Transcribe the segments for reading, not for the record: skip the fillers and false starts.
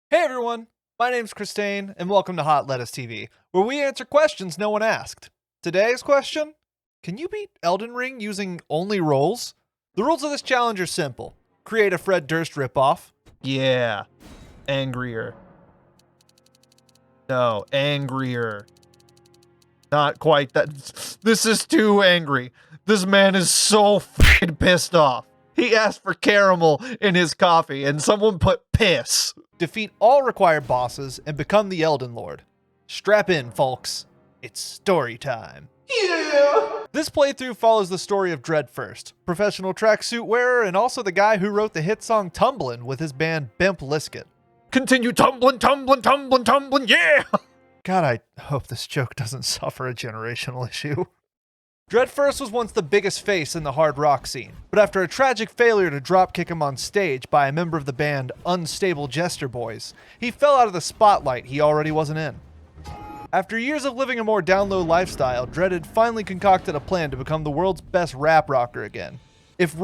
Hey everyone, my name's Christain, and welcome to HotLettuceTV, where we answer questions no one asked. Today's question: can you beat Elden Ring using only rolls? The rules of this challenge are simple. Create a Fred Durst ripoff. Yeah. Angrier. No, angrier. Not quite that. This is too angry. This man is so fucking pissed off. He asked for caramel in his coffee, and someone put piss. Defeat all required bosses and become the Elden Lord. Strap in, folks. It's story time. Yeah. This playthrough follows the story of Dread First, professional tracksuit wearer and also the guy who wrote the hit song Tumblin' with his band Bimp Lisket. Continue tumbling, tumbling, tumbling, tumbling, yeah! God, I hope this joke doesn't suffer a generational issue. Dread First was once the biggest face in the hard rock scene, but after a tragic failure to dropkick him on stage by a member of the band Unstable Jester Boys, he fell out of the spotlight he already wasn't in. After years of living a more down-low lifestyle, Dread had finally concocted a plan to become the world's best rap rocker again. If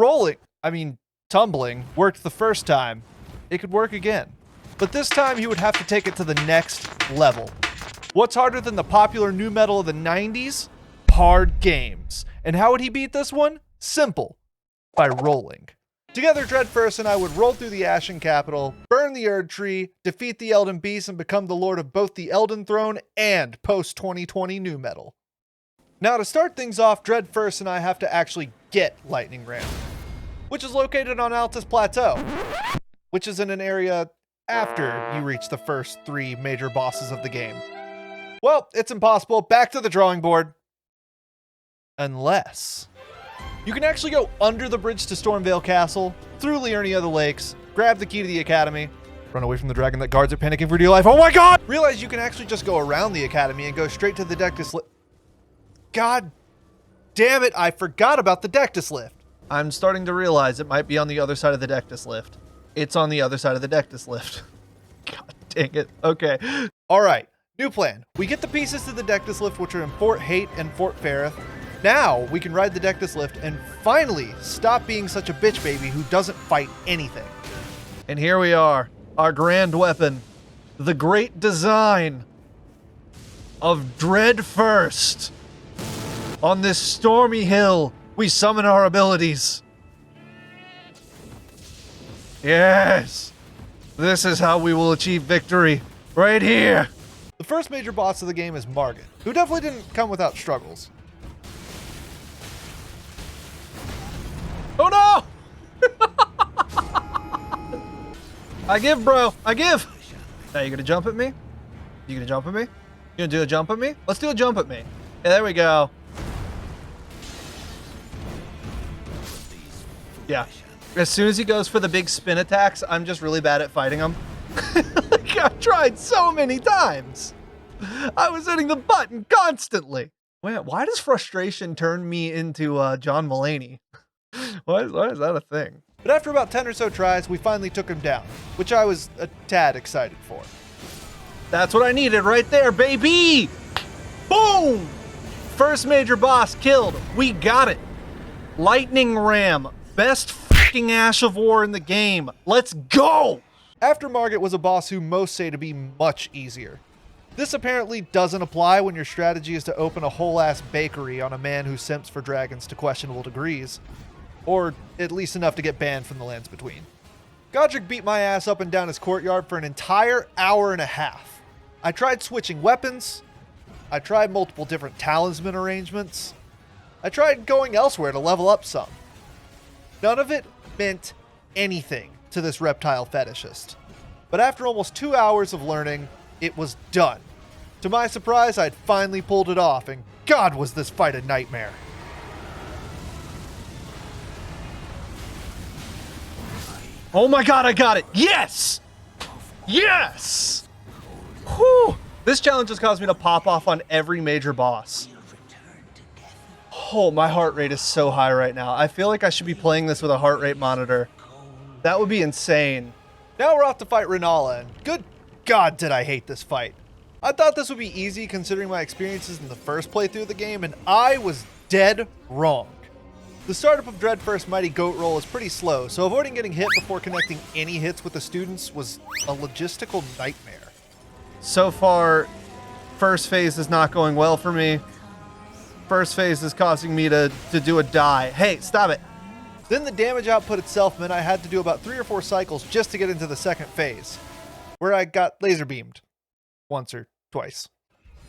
tumbling, worked the first time, it could work again. But this time he would have to take it to the next level. What's harder than the popular nu metal of the 90s? Hard games. And how would he beat this one? Simple. By rolling. Together, Dread First and I would roll through the Ashen Capital, burn the Erd Tree, defeat the Elden Beast, and become the lord of both the Elden Throne and post-2020 nu metal. Now, to start things off, Dread First and I have to actually get Lightning Ram, which is located on Altus Plateau, which is in an area after you reach the first 3 major bosses of the game. Well, it's impossible. Back to the drawing board. Unless you can actually go under the bridge to Stormvale Castle, through Liurnia the Lakes, grab the key to the Academy, run away from the dragon that guards it, panicking for dear life. Oh my god! Realize you can actually just go around the Academy and go straight to the Dectus Lift. God damn it, I forgot about the Dectus Lift. I'm starting to realize it might be on the other side of the Dectus Lift. It's on the other side of the Dectus Lift. God dang it. Okay. Alright, new plan. We get the pieces to the Dectus Lift, which are in Fort Hate and Fort Ferrith. Now we can ride the Dectus Lift and finally stop being such a bitch baby who doesn't fight anything. And here we are, our grand weapon, the great design of Dread First. On this stormy hill, we summon our abilities. Yes, this is how we will achieve victory, right here. The first major boss of the game is Margit, who definitely didn't come without struggles. Oh no! I give, bro. I give. Now you gonna jump at me? You gonna jump at me? You gonna do a jump at me? Let's do a jump at me. Yeah, there we go. Yeah. As soon as he goes for the big spin attacks, I'm just really bad at fighting him. Like, I've tried so many times. I was hitting the button constantly. Why does frustration turn me into John Mulaney? Why is that a thing? But after about 10 or so tries, we finally took him down, which I was a tad excited for. That's what I needed right there, baby! Boom! First major boss killed. We got it. Lightning Ram. Best fucking Ash of War in the game. Let's go! After Margit was a boss who most say to be much easier. This apparently doesn't apply when your strategy is to open a whole-ass bakery on a man who simps for dragons to questionable degrees. Or at least enough to get banned from the lands between. Godric beat my ass up and down his courtyard for an entire hour and a half. I tried switching weapons. I tried multiple different talisman arrangements. I tried going elsewhere to level up some. None of it meant anything to this reptile fetishist. But after almost 2 hours of learning, it was done. To my surprise, I'd finally pulled it off, and God was this fight a nightmare. Oh my god, I got it! Yes! Yes! Whew! This challenge has caused me to pop off on every major boss. Oh, my heart rate is so high right now. I feel like I should be playing this with a heart rate monitor. That would be insane. Now we're off to fight Rennala, and good God did I hate this fight. I thought this would be easy considering my experiences in the first playthrough of the game, and I was dead wrong. The startup of Dreadfirst's mighty goat roll is pretty slow, so avoiding getting hit before connecting any hits with the students was a logistical nightmare. So far, first phase is not going well for me. First phase is causing me to do a die. Hey, stop it. Then the damage output itself meant I had to do about 3 or 4 cycles just to get into the second phase, where I got laser beamed. Once or twice.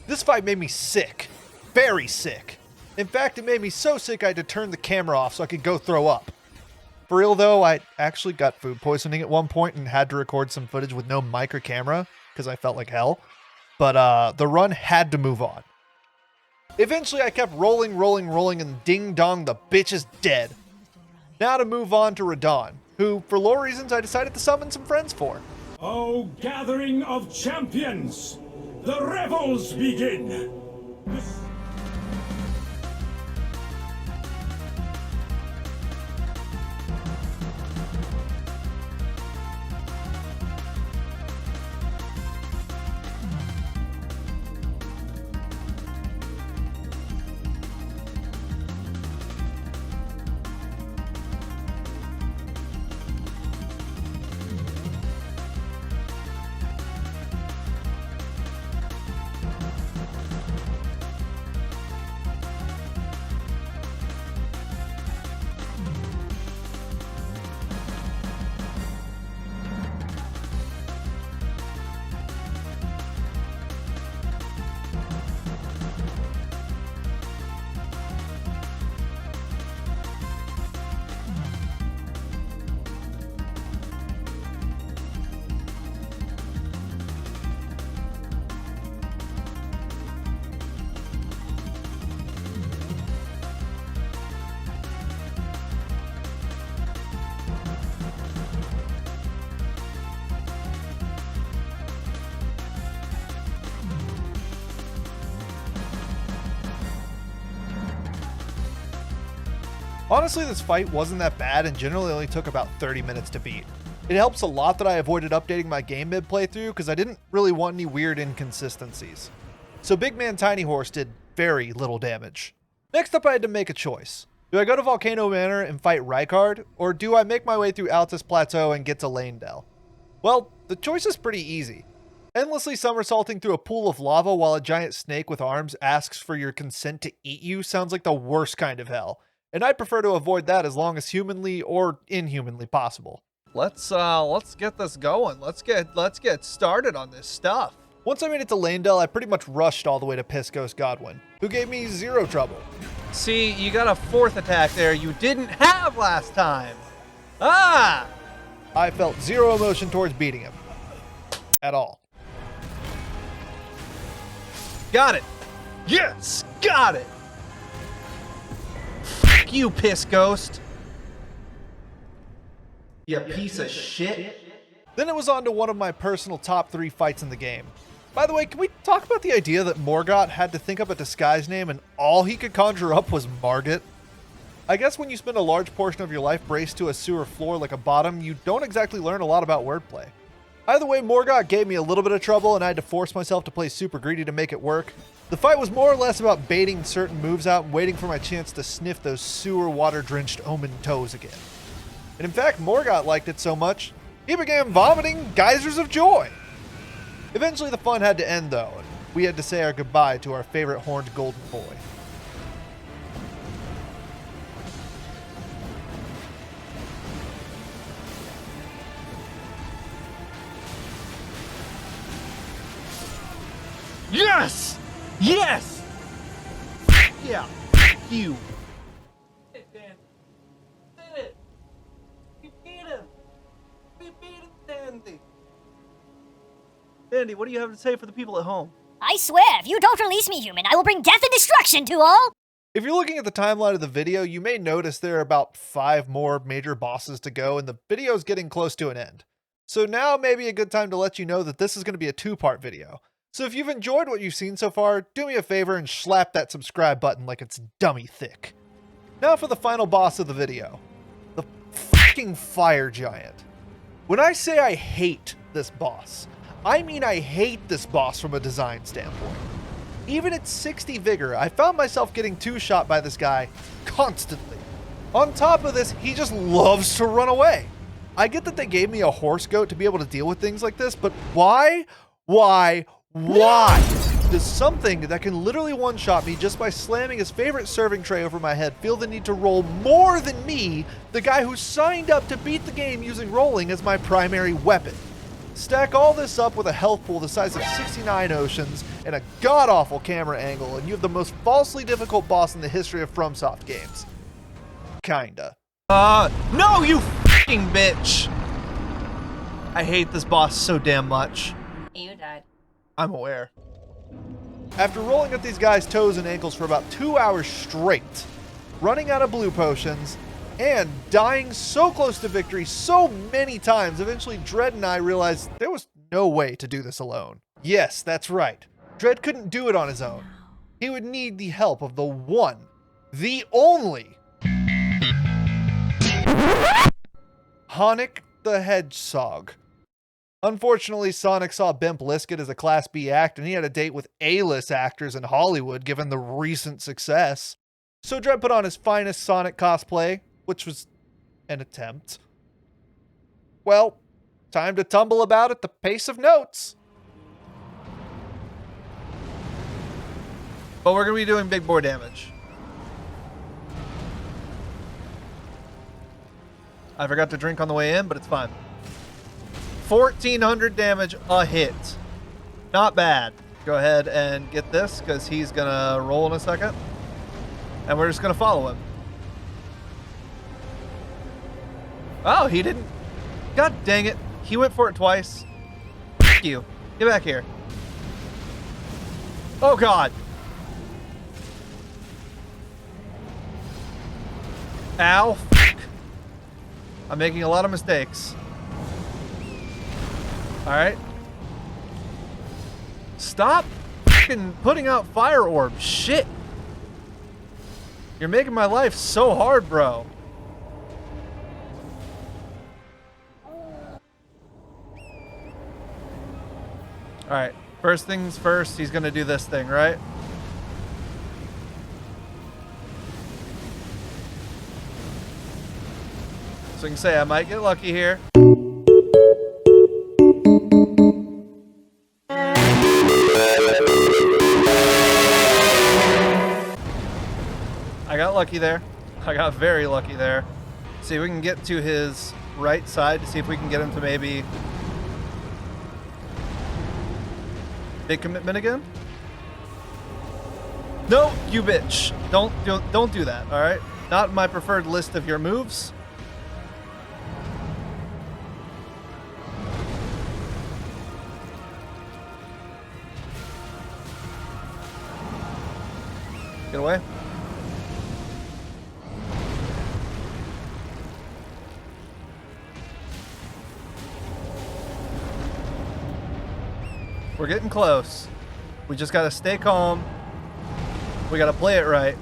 This fight made me sick. Very sick. In fact, it made me so sick I had to turn the camera off so I could go throw up. For real though, I actually got food poisoning at one point and had to record some footage with no mic or camera because I felt like hell. But the run had to move on. Eventually I kept rolling, and ding dong, the bitch is dead. Now to move on to Radahn, who, for lore reasons, I decided to summon some friends for. O gathering of champions, the revels begin! Honestly, this fight wasn't that bad and generally only took about 30 minutes to beat. It helps a lot that I avoided updating my game mid playthrough because I didn't really want any weird inconsistencies. So Big Man Tiny Horse did very little damage. Next up I had to make a choice. Do I go to Volcano Manor and fight Rykard, or do I make my way through Altus Plateau and get to Lanedale? Well, the choice is pretty easy. Endlessly somersaulting through a pool of lava while a giant snake with arms asks for your consent to eat you sounds like the worst kind of hell, and I'd prefer to avoid that as long as humanly or inhumanly possible. Let's get this going. Let's get started on this stuff. Once I made it to Lanedale, I pretty much rushed all the way to Piss Ghost Godwyn, who gave me zero trouble. See, you got a fourth attack there you didn't have last time. Ah! I felt zero emotion towards beating him. At all. Got it. Yes! Got it! Fuck you, Piss Ghost. You piece of shit. Then it was on to one of my personal top 3 fights in the game. By the way, can we talk about the idea that Morgott had to think up a disguise name and all he could conjure up was Margit? I guess when you spend a large portion of your life braced to a sewer floor like a bottom, you don't exactly learn a lot about wordplay. Either way, Morgott gave me a little bit of trouble and I had to force myself to play super greedy to make it work. The fight was more or less about baiting certain moves out and waiting for my chance to sniff those sewer water-drenched omen toes again. And in fact, Morgott liked it so much, he began vomiting geysers of joy. Eventually the fun had to end though, and we had to say our goodbye to our favorite horned golden boy. Yes! Yes! Yeah, you. Hey, Dan. Did it! We beat him! We beat him, Dandy! Andy, what do you have to say for the people at home? I swear, if you don't release me, human, I will bring death and destruction to all! If you're looking at the timeline of the video, you may notice there are about 5 more major bosses to go and the video is getting close to an end. So now may be a good time to let you know that this is going to be a 2-part video. So if you've enjoyed what you've seen so far, do me a favor and slap that subscribe button like it's dummy thick. Now for the final boss of the video. The fucking fire giant. When I say I hate this boss, I mean I hate this boss from a design standpoint. Even at 60 vigor, I found myself getting 2-shot by this guy constantly. On top of this, he just loves to run away. I get that they gave me a horse goat to be able to deal with things like this, but why? Why? Does something that can literally one-shot me just by slamming his favorite serving tray over my head feel the need to roll more than me, the guy who signed up to beat the game using rolling as my primary weapon? Stack all this up with a health pool the size of 69 oceans and a god-awful camera angle, and you have the most falsely difficult boss in the history of FromSoft games. Kinda. No, you f***ing bitch! I hate this boss so damn much. You died. I'm aware. After rolling at these guys' toes and ankles for about 2 hours straight, running out of blue potions, and dying so close to victory so many times, eventually Dread and I realized there was no way to do this alone. Yes, that's right. Dread couldn't do it on his own. He would need the help of the one, the only, Sonic the Hedgehog. Unfortunately, Sonic saw Bimp Lisket as a Class B act, and he had a date with A-list actors in Hollywood given the recent success. So Dread put on his finest Sonic cosplay, which was an attempt. Well, time to tumble about at the pace of notes. But we're going to be doing big boar damage. I forgot to drink on the way in, but it's fine. 1,400 damage a hit. Not bad. Go ahead and get this, because he's going to roll in a second. And we're just going to follow him. Oh, he didn't. God dang it. He went for it twice. F*** you. Get back here. Oh, God. Ow. F***. I'm making a lot of mistakes. Alright. Stop fucking putting out fire orbs. Shit. You're making my life so hard, bro. Alright. First things first, he's gonna do this thing, right? So you can say I might get lucky here. I got lucky there. I got very lucky there. See if we can get to his right side to see if we can get him to maybe big commitment again. No, you bitch. Don't do that, all right? Not my preferred list of your moves. Get away. We're getting close. We just gotta stay calm. We gotta play it right.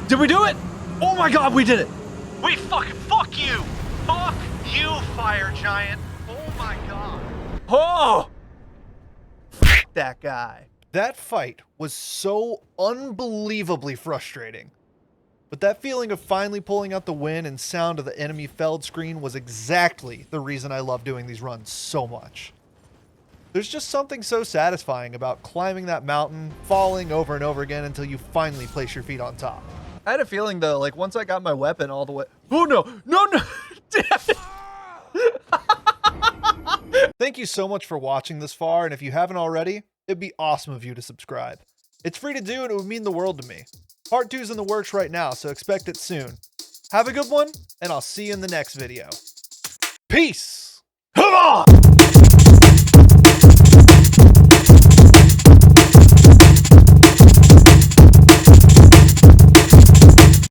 Did we do it? Oh my God, we did it. We fuck you. Fuck you, fire giant. Oh my God. Oh! Fuck that guy. That fight was so unbelievably frustrating. But that feeling of finally pulling out the win and sound of the enemy felled screen was exactly the reason I love doing these runs so much. There's just something so satisfying about climbing that mountain, falling over and over again until you finally place your feet on top. I had a feeling though, like once I got my weapon all the way. Oh no, no, no! Damn it! Thank you so much for watching this far, and if you haven't already, it'd be awesome of you to subscribe. It's free to do and it would mean the world to me. Part 2's in the works right now, so expect it soon. Have a good one, and I'll see you in the next video. Peace! Come on!